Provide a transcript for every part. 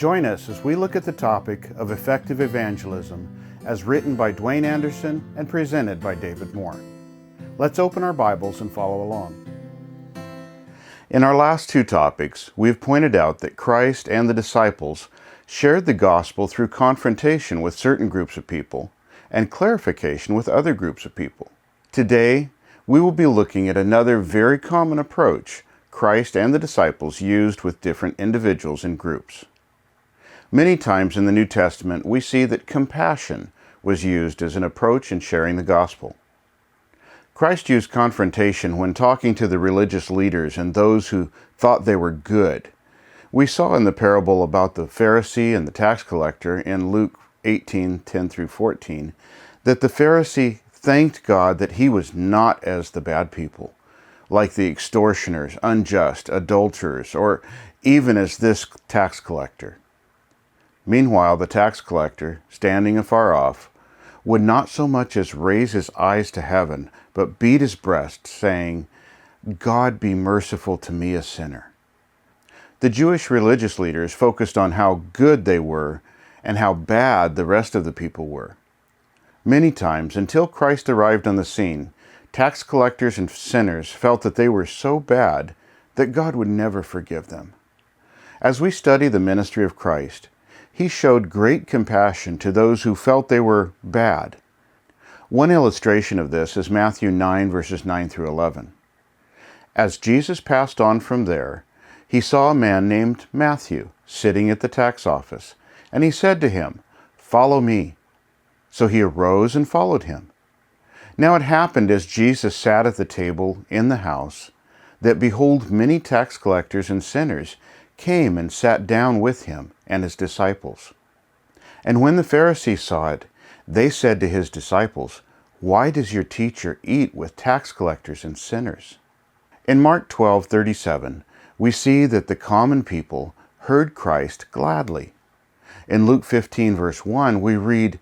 Join us as we look at the topic of effective evangelism as written by Dwayne Anderson and presented by David Moore. Let's open our Bibles and follow along. In our last two topics, we have pointed out that Christ and the disciples shared the gospel through confrontation with certain groups of people and clarification with other groups of people. Today, we will be looking at another very common approach Christ and the disciples used with different individuals and groups. Many times in the New Testament, we see that compassion was used as an approach in sharing the gospel. Christ used confrontation when talking to the religious leaders and those who thought they were good. We saw in the parable about the Pharisee and the tax collector in Luke 18:10-14 that the Pharisee thanked God that he was not as the bad people, like the extortioners, unjust, adulterers, or even as this tax collector. Meanwhile, the tax collector, standing afar off, would not so much as raise his eyes to heaven, but beat his breast, saying, "God be merciful to me, a sinner." The Jewish religious leaders focused on how good they were and how bad the rest of the people were. Many times, until Christ arrived on the scene, tax collectors and sinners felt that they were so bad that God would never forgive them. As we study the ministry of Christ, He showed great compassion to those who felt they were bad. One illustration of this is Matthew 9, verses 9-11. As Jesus passed on from there, he saw a man named Matthew sitting at the tax office, and he said to him, "Follow me." So he arose and followed him. Now it happened as Jesus sat at the table in the house, that behold, many tax collectors and sinners came and sat down with him and his disciples. And when the Pharisees saw it, they said to his disciples, "Why does your teacher eat with tax collectors and sinners?" In Mark 12:37, we see that the common people heard Christ gladly. In Luke 15, verse 1, we read,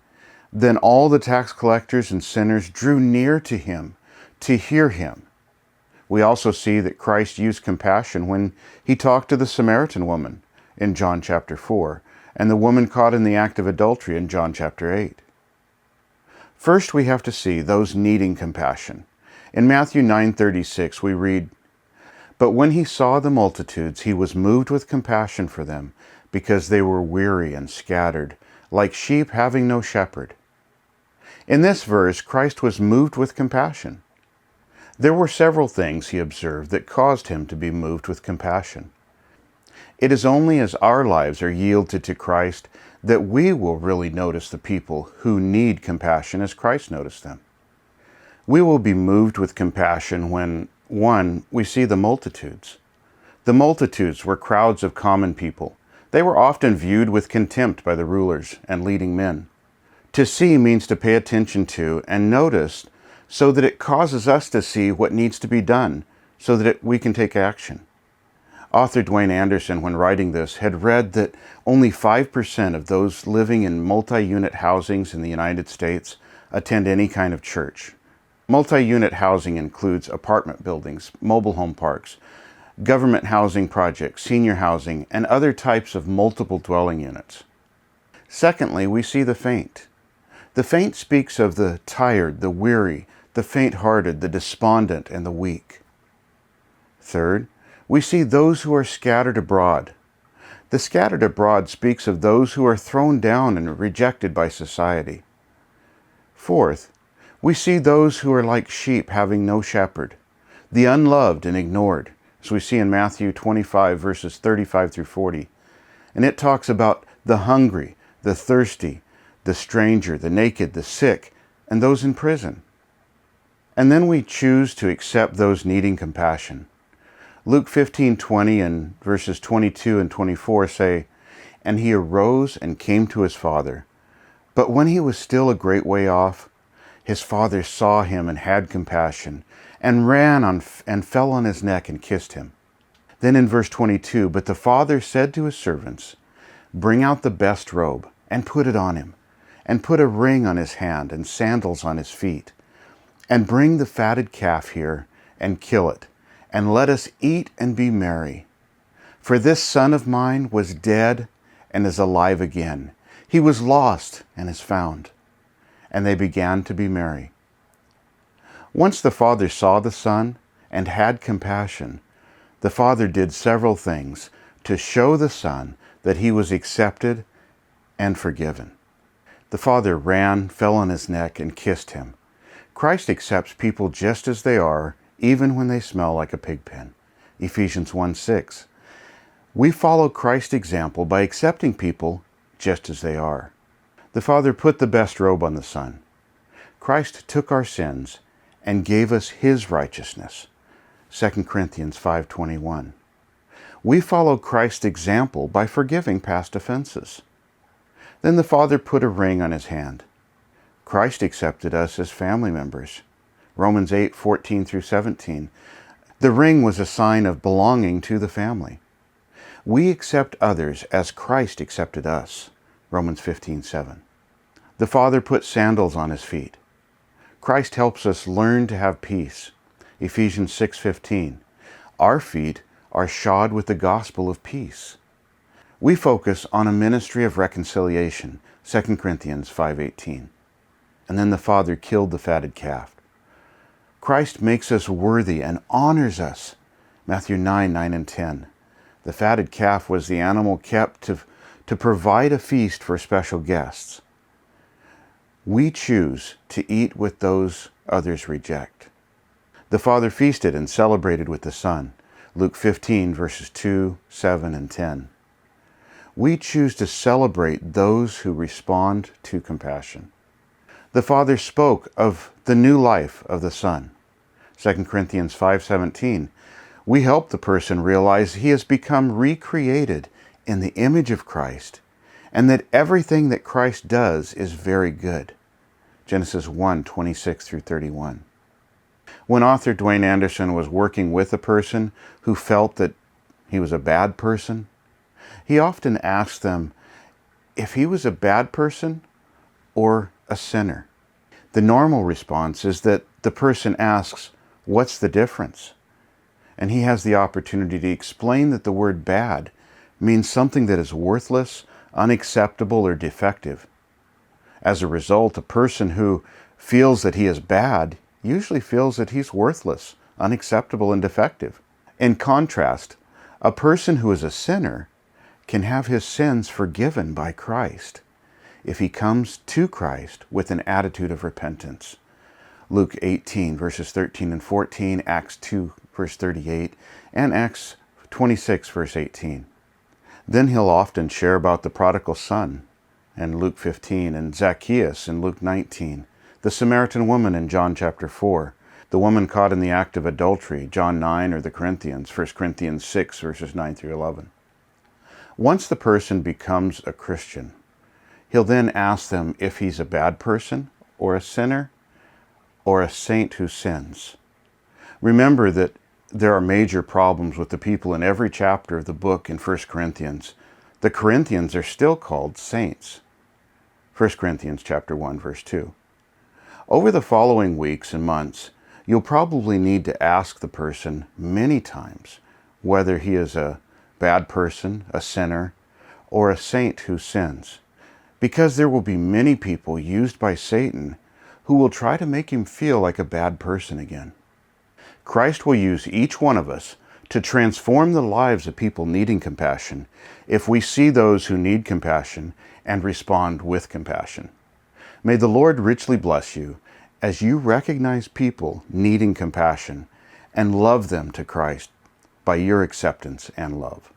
"Then all the tax collectors and sinners drew near to him to hear him." We also see that Christ used compassion when he talked to the Samaritan woman in John chapter 4, and the woman caught in the act of adultery in John chapter 8. First, we have to see those needing compassion. In Matthew 9:36, we read, "But when he saw the multitudes, he was moved with compassion for them, because they were weary and scattered, like sheep having no shepherd." In this verse, Christ was moved with compassion. There were several things he observed that caused him to be moved with compassion. It is only as our lives are yielded to Christ that we will really notice the people who need compassion as Christ noticed them. We will be moved with compassion when, 1, we see the multitudes. The multitudes were crowds of common people. They were often viewed with contempt by the rulers and leading men. To see means to pay attention to and notice so that it causes us to see what needs to be done so that we can take action. Author Dwayne Anderson, when writing this, had read that only 5% of those living in multi-unit housings in the United States attend any kind of church. Multi-unit housing includes apartment buildings, mobile home parks, government housing projects, senior housing, and other types of multiple dwelling units. Secondly, we see the faint. The faint speaks of the tired, the weary, the faint-hearted, the despondent, and the weak. Third, we see those who are scattered abroad. The scattered abroad speaks of those who are thrown down and rejected by society. Fourth, we see those who are like sheep having no shepherd, the unloved and ignored, as we see in Matthew 25, verses 35-40. And it talks about the hungry, the thirsty, the stranger, the naked, the sick, and those in prison. And then we choose to accept those needing compassion. Luke 15:20 and verses 22 and 24 say, "And he arose and came to his father. But when he was still a great way off, his father saw him and had compassion, and ran and fell on his neck and kissed him." Then in verse 22, "But the father said to his servants, 'Bring out the best robe and put it on him, and put a ring on his hand and sandals on his feet. And bring the fatted calf here and kill it, and let us eat and be merry. For this son of mine was dead and is alive again. He was lost and is found." And they began to be merry. Once the Father saw the Son and had compassion, the Father did several things to show the Son that he was accepted and forgiven. The Father ran, fell on his neck, and kissed him. Christ accepts people just as they are, even when they smell like a pig pen. Ephesians 1:6. We follow Christ's example by accepting people just as they are. The Father put the best robe on the Son. Christ took our sins and gave us his righteousness. 2 Corinthians 5:21. We follow Christ's example by forgiving past offenses. Then the Father put a ring on his hand. Christ accepted us as family members. Romans 8:14 through 17. The ring was a sign of belonging to the family. We accept others as Christ accepted us. Romans 15:7. The Father put sandals on his feet. Christ helps us learn to have peace. Ephesians 6:15. Our feet are shod with the gospel of peace. We focus on a ministry of reconciliation. 2 Corinthians 5:18. And then the Father killed the fatted calf. Christ makes us worthy and honors us. Matthew 9:9 and 10. The fatted calf was the animal kept to provide a feast for special guests. We choose to eat with those others reject. The Father feasted and celebrated with the Son. Luke 15 verses 2, 7, and 10. We choose to celebrate those who respond to compassion. The Father spoke of the new life of the Son. 2 Corinthians 5:17. We help the person realize he has become recreated in the image of Christ, and that everything that Christ does is very good. Genesis 1:26 through 31. When author Dwayne Anderson was working with a person who felt that he was a bad person, he often asked them if he was a bad person or a sinner. The normal response is that the person asks, "What's the difference?" And he has the opportunity to explain that the word bad means something that is worthless, unacceptable, or defective. As a result, a person who feels that he is bad usually feels that he's worthless, unacceptable, and defective. In contrast, a person who is a sinner can have his sins forgiven by Christ if he comes to Christ with an attitude of repentance. Luke 18 verses 13 and 14, Acts 2 verse 38, and Acts 26 verse 18. Then he'll often share about the prodigal son in Luke 15, and Zacchaeus in Luke 19, the Samaritan woman in John chapter 4, the woman caught in the act of adultery, John 9, or the Corinthians, 1 Corinthians 6 verses 9 through 11. Once the person becomes a Christian, he'll then ask them if he's a bad person or a sinner or a saint who sins. Remember that there are major problems with the people in every chapter of the book in 1 Corinthians. The Corinthians are still called saints. 1 Corinthians chapter 1 verse 2. Over the following weeks and months, you'll probably need to ask the person many times whether he is a bad person, a sinner, or a saint who sins, because there will be many people used by Satan who will try to make him feel like a bad person again. Christ will use each one of us to transform the lives of people needing compassion if we see those who need compassion and respond with compassion. May the Lord richly bless you as you recognize people needing compassion and love them to Christ by your acceptance and love.